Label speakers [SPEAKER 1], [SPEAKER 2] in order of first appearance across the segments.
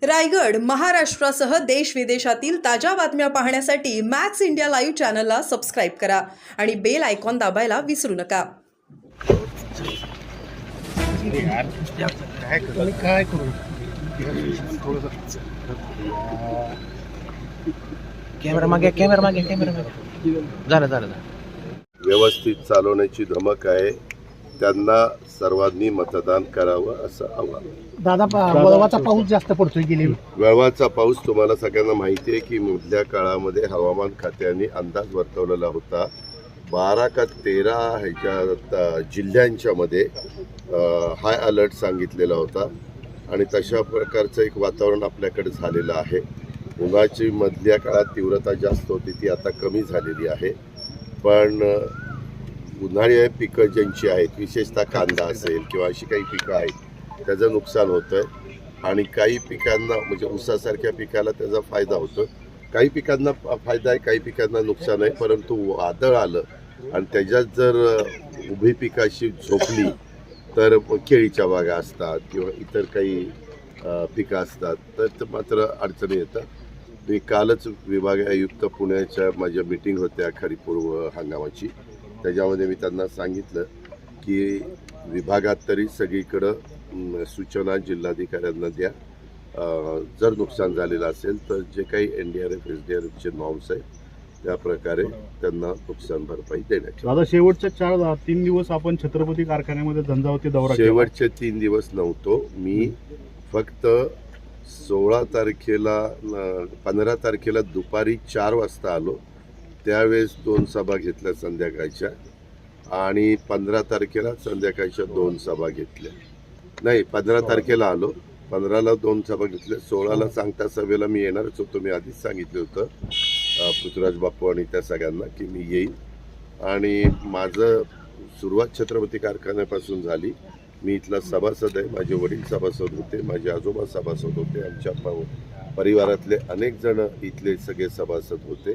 [SPEAKER 1] रायगड, महाराष्ट्रासह देश विदेशातील ताज्या बातम्या पाहण्यासाठी मॅक्स इंडिया लाईव्ह चॅनलला सबस्क्राईब करा आणि बेल आयकॉन दाबायला विसरू नका.
[SPEAKER 2] काय करू
[SPEAKER 3] कॅमेरा मागे झालं
[SPEAKER 4] व्यवस्थित चालवण्याची धमक आहे. त्यांना सर्वांनी मतदान करावं असं आवाहन.
[SPEAKER 2] दादा वळवाचा पाऊस जास्त पडतोय गेली
[SPEAKER 4] वळवाचा पाऊस तुम्हाला सगळ्यांना माहिती आहे की मधल्या काळामध्ये हवामान खात्याने अंदाज वर्तवलेला होता 12 का 13 ह्याच्या जिल्ह्यांच्या मध्ये हाय अलर्ट सांगितलेला होता आणि तशा प्रकारचं एक वातावरण आपल्याकडे झालेलं आहे. उन्हाची मधल्या काळात तीव्रता जास्त होती, ती आता कमी झालेली आहे. पण उन्हाळी पिकं ज्यांची आहेत, विशेषतः कांदा असेल किंवा अशी काही पिकं आहेत, त्याचं नुकसान होतं आहे. आणि काही पिकांना म्हणजे ऊसासारख्या पिकाला त्याचा फायदा होतो. काही पिकांना फायदा आहे, काही पिकांना नुकसान आहे. परंतु वादळ आलं आणि त्याच्यात जर उभी पिकाशी झोपली तर केळीच्या बागा असतात किंवा इतर काही पिकं असतात तर मात्र अडचणी येतात. मी कालच विभाग आयुक्त पुण्याच्या माझ्या मीटिंग होत्या खरीपूर्व हंगामाची, त्याच्यामध्ये मी त्यांना सांगितलं की विभागात तरी सगळीकडं सूचना जिल्हाधिकाऱ्यांना द्या. जर नुकसान झालेलं असेल तर जे काही NDRF SDRFचे नॉर्म्स आहेत त्या प्रकारे त्यांना नुकसान भरपाई देण्याची.
[SPEAKER 5] दादा शेवटच्या 3 दिवस आपण छत्रपती कारखान्यामध्ये झंझावती दौरा केला.
[SPEAKER 4] शेवटचे 3 दिवस नव्हतो मी, फक्त 16 तारखेला 15 तारखेला दुपारी 4 वाजता आलो. त्यावेळेस 2 सभा घेतल्या संध्याकाळच्या आणि 15 तारखेला संध्याकाळच्या 2 सभा घेतल्या. नाही, 15 तारखेला आलो, 15ला 2 सभा घेतल्या. 16ला सांगता सभेला मी येणारच होतो. मी आधीच सांगितलं होतं पृथ्वीराज बापू आणि त्या सगळ्यांना की मी येईन. आणि माझं सुरुवात छत्रपती कारखान्यापासून झाली. मी इथला सभासद आहे. माझे वडील सभासद होते, माझे आजोबा सभासद होते, आमच्या परिवारातले अनेक जण इथले सगळे सभासद होते.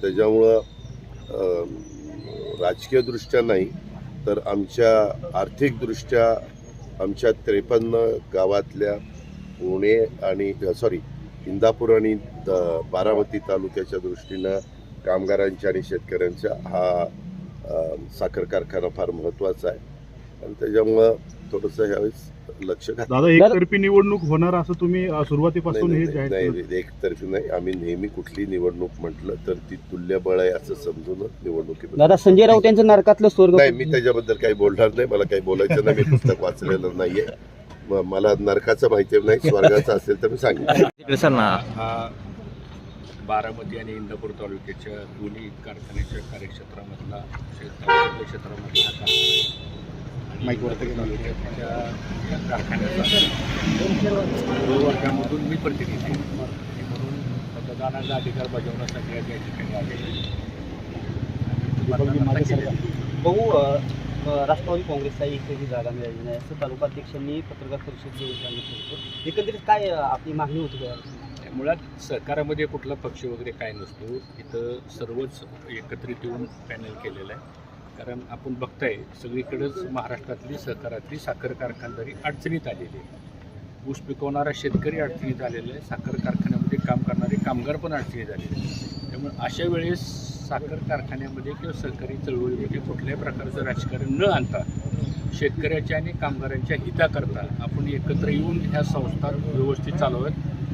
[SPEAKER 4] त्याच्यामुळं राजकीयदृष्ट्या नाही तर आमच्या आर्थिकदृष्ट्या आमच्या 53 गावातल्या पुणे आणि इंदापूर आणि बारामती तालुक्याच्या दृष्टीनं कामगारांच्या आणि शेतकऱ्यांच्या हा साखर कारखाना फार महत्त्वाचा आहे आणि त्याच्यामुळं थोडंसं ह्यावेळेस लक्ष घातलं.
[SPEAKER 5] दादा एकतर्फी निवडणूक होणार असं तुम्ही सुरुवातीपासून हे जाहीर केलं?
[SPEAKER 4] नाही, एकतर्फी नाही. आम्ही नेहमी कुठली निवडणूक म्हटलं तर ती तुल्यबळ आहे असं समजूनच निवडणुकीमध्ये.
[SPEAKER 3] दादा संजय राऊत यांचं नरकातलं स्वर्ग
[SPEAKER 4] नाही, मी त्याच्याबद्दल काही बोलणार नाही. मला काही बोलायचं नाही. मी पुस्तक वाचलेलं नाहीये. मला नरकाचं माहिती नाही, स्वर्गाचं असेल तर मी सांगितलं.
[SPEAKER 6] बारामती आणि इंदापूर तालुक्याच्या दोन्ही कारखान्याच्या कार्यक्षेत्रामधला कारखान्याचा वर्गामधून मी प्रतिनिधी म्हणून मतदानाचा अधिकार बजावण्यासाठी या ठिकाणी आले.
[SPEAKER 3] राष्ट्रवादी काँग्रेसचा एकही जागा मिळाली नाही असं तालुकाध्यक्षांनी पत्रकार परिषद घेऊन सांगितलं होतं. एकंदरीत काय आपली मागणी होती का?
[SPEAKER 6] मुळात सहकारामध्ये कुठला पक्ष वगैरे काय नसतो. इथं सर्वच एकत्रित येऊन पॅनल केलेलं आहे. कारण आपण बघताय सगळीकडेच महाराष्ट्रातली सहकारातली साखर कारखानदारी अडचणीत आलेली आहे. ऊस पिकवणारा शेतकरी अडचणीत आलेला आहे. साखर कारखान्यामध्ये काम करणारे कामगार पण अडचणीत आलेले आहेत. त्यामुळे अशा वेळेस साखर कारखान्यामध्ये किंवा सहकारी चळवळीमध्ये कुठल्याही प्रकारचं राजकारण न आणता शेतकऱ्याच्या आणि कामगारांच्या हिताकरता आपण एकत्र येऊन ह्या संस्था व्यवस्थित चालवत.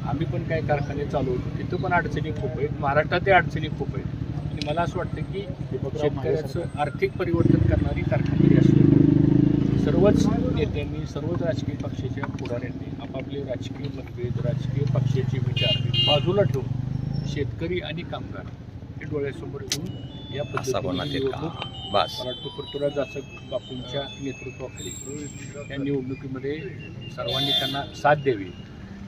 [SPEAKER 6] आम्ही पण काही कारखाने चालवतो, तिथं पण अडचणी खूप आहेत. महाराष्ट्रातही अडचणी खूप आहेत. आणि मला असं वाटतं की शेतकऱ्याचं आर्थिक परिवर्तन करणारी कारखानदारी असली सर्वच नेत्यांनी, सर्वच राजकीय पक्षाच्या पुढाऱ्यांनी आपापले राजकीय मतभेद, राजकीय पक्षाचे विचार बाजूला ठेवून शेतकरी आणि कामगार हे डोळ्यासमोर ठेवून या निवडणूक पृथ्वीराज बापूंच्या नेतृत्वाखाली या निवडणुकीमध्ये सर्वांनी त्यांना साथ द्यावी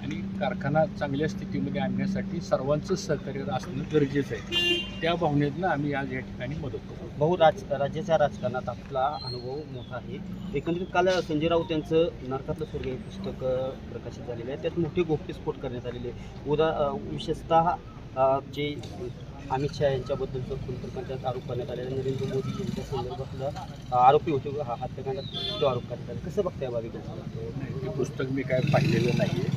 [SPEAKER 6] आणि कारखाना चांगल्या स्थितीमध्ये आणण्यासाठी सर्वांचं सहकार्य असणं गरजेचं आहे. त्या भावनेतनं आम्ही आज या ठिकाणी मदत करतो.
[SPEAKER 3] राज्याच्या राजकारणात आपला अनुभव मोठा आहे. एकंदरीत काल संजय राऊत यांचं नरकातलं स्वर्ग हे पुस्तक प्रकाशित झालेलं आहे. त्यात मोठे गोप्यस्फोट करण्यात आलेले. विशेषतः जे अमित शहा यांच्याबद्दलचं खून आरोप करण्यात आलेला, नरेंद्र मोदी यांच्या संदर्भातला आरोपी होते हत्याकांडात तो आरोप करण्यात आला. कसं बघताय बाबी?
[SPEAKER 6] हे पुस्तक मी काय पाहिलेलं नाही आहे.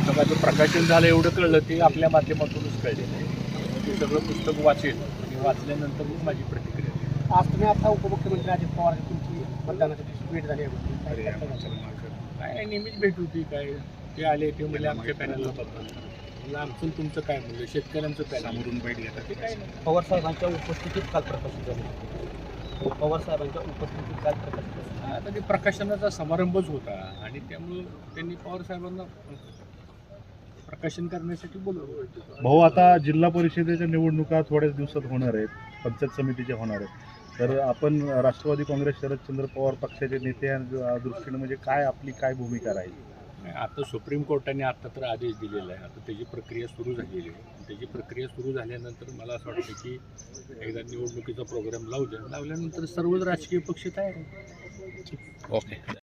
[SPEAKER 6] पुस्तकाचं प्रकाशन झालं एवढं कळलं ते आपल्या माध्यमातूनच कळलेलं आहे. ते सगळं पुस्तक वाचेल आणि वाचल्यानंतर मग माझी प्रतिक्रिया देईल.
[SPEAKER 2] आज तुम्ही आता उपमुख्यमंत्री अजित पवार तुमची मतदानाच्या दिवशी भेट झाली आहे.
[SPEAKER 6] अरे काय नेहमीच भेट होती काय ते आले ते म्हणजे आमच्या पॅनलला बघतात म्हणलं आमचं तुमचं काय म्हणलं शेतकऱ्यांचं पॅनलवरून बैठ घेतात ते काय नाही.
[SPEAKER 3] पवार साहेबांच्या उपस्थितीत काल प्रकाशित झाले. पवार साहेबांच्या उपस्थितीत काल प्रकाशित झाले.
[SPEAKER 6] आता ते प्रकाशनाचा समारंभच होता आणि त्यामुळं त्यांनी पवार साहेबांना प्रकाशन करण्यासाठी बोलवलं.
[SPEAKER 5] भाऊ आता जिल्हा परिषदेच्या निवडणुका थोड्याच दिवसात होणार आहेत, पंचायत समितीच्या होणार आहेत. तर आपण राष्ट्रवादी काँग्रेस शरदचंद्र पवार पक्षाचे नेते या दृष्टीनं म्हणजे काय आपली काय भूमिका राहील?
[SPEAKER 6] आता सुप्रीम कोर्टाने आता तर आदेश दिलेला आहे. आता त्याची प्रक्रिया सुरू झालेली आहे. त्याची प्रक्रिया सुरू झाल्यानंतर मला असं वाटतं की एकदा निवडणुकीचा प्रोग्राम लावू द्या. लावल्यानंतर सर्वच राजकीय पक्ष तयार आहेत. ओके.